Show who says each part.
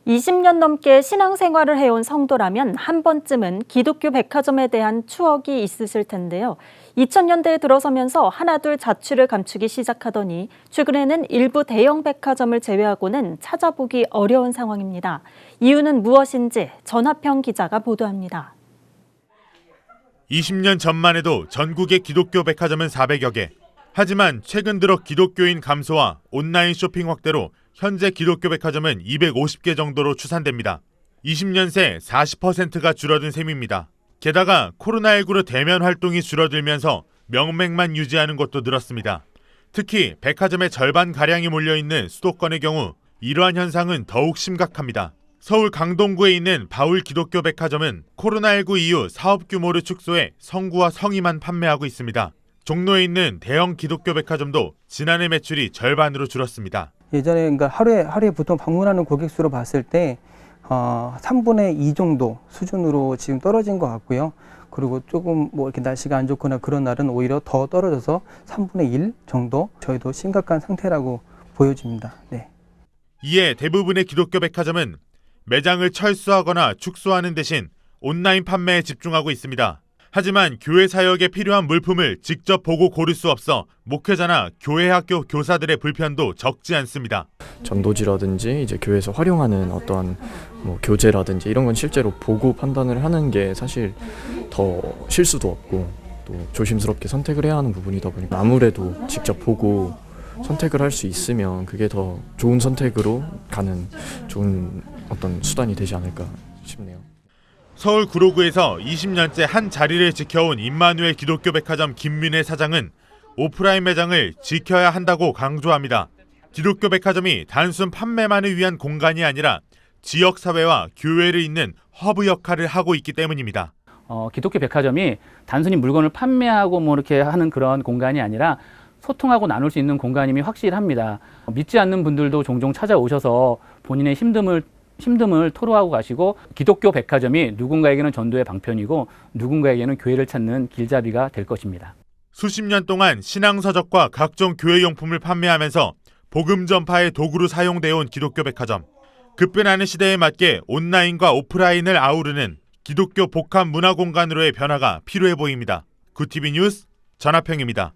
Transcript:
Speaker 1: 20년 넘게 신앙생활을 해온 성도라면 한 번쯤은 기독교 백화점에 대한 추억이 있으실 텐데요. 2000년대에 들어서면서 하나둘 자취를 감추기 시작하더니 최근에는 일부 대형 백화점을 제외하고는 찾아보기 어려운 상황입니다. 이유는 무엇인지 전하평 기자가 보도합니다.
Speaker 2: 20년 전만 해도 전국의 기독교 백화점은 400여 개. 하지만 최근 들어 기독교인 감소와 온라인 쇼핑 확대로 현재 기독교 백화점은 250개 정도로 추산됩니다. 20년 새 40%가 줄어든 셈입니다. 게다가 코로나19로 대면 활동이 줄어들면서 명맥만 유지하는 곳도 늘었습니다. 특히 백화점의 절반가량이 몰려있는 수도권의 경우 이러한 현상은 더욱 심각합니다. 서울 강동구에 있는 바울 기독교 백화점은 코로나19 이후 사업 규모를 축소해 성구와 성의만 판매하고 있습니다. 종로에 있는 대형 기독교 백화점도 지난해 매출이 절반으로 줄었습니다.
Speaker 3: 예전에 그러니까 하루에 보통 방문하는 고객 수로 봤을 때 3분의 2 정도 수준으로 지금 떨어진 것 같고요. 그리고 조금 뭐 이렇게 날씨가 안 좋거나 그런 날은 오히려 더 떨어져서 3분의 1 정도 저희도 심각한 상태라고 보여집니다. 네.
Speaker 2: 이에 대부분의 기독교 백화점은 매장을 철수하거나 축소하는 대신 온라인 판매에 집중하고 있습니다. 하지만 교회 사역에 필요한 물품을 직접 보고 고를 수 없어 목회자나 교회 학교 교사들의 불편도 적지 않습니다.
Speaker 4: 전도지라든지 이제 교회에서 활용하는 어떠한 교재라든지 이런 건 실제로 보고 판단을 하는 게 사실 더 실수도 없고 또 조심스럽게 선택을 해야 하는 부분이다 보니까 아무래도 직접 보고 선택을 할 수 있으면 그게 더 좋은 선택으로 가는 좋은 어떤 수단이 되지 않을까 싶네요.
Speaker 2: 서울 구로구에서 20년째 한 자리를 지켜온 임마누엘 기독교 백화점 김민혜 사장은 오프라인 매장을 지켜야 한다고 강조합니다. 기독교 백화점이 단순 판매만을 위한 공간이 아니라 지역사회와 교회를 잇는 허브 역할을 하고 있기 때문입니다.
Speaker 5: 기독교 백화점이 단순히 물건을 판매하고 이렇게 하는 그런 공간이 아니라 소통하고 나눌 수 있는 공간임이 확실합니다. 믿지 않는 분들도 종종 찾아오셔서 본인의 힘듦을 토로하고 가시고 기독교 백화점이 누군가에게는 전도의 방편이고 누군가에게는 교회를 찾는 길잡이가 될 것입니다.
Speaker 2: 수십 년 동안 신앙서적과 각종 교회용품을 판매하면서 복음 전파의 도구로 사용되어 온 기독교 백화점. 급변하는 시대에 맞게 온라인과 오프라인을 아우르는 기독교 복합 문화 공간으로의 변화가 필요해 보입니다. 구티비 뉴스 전하평입니다.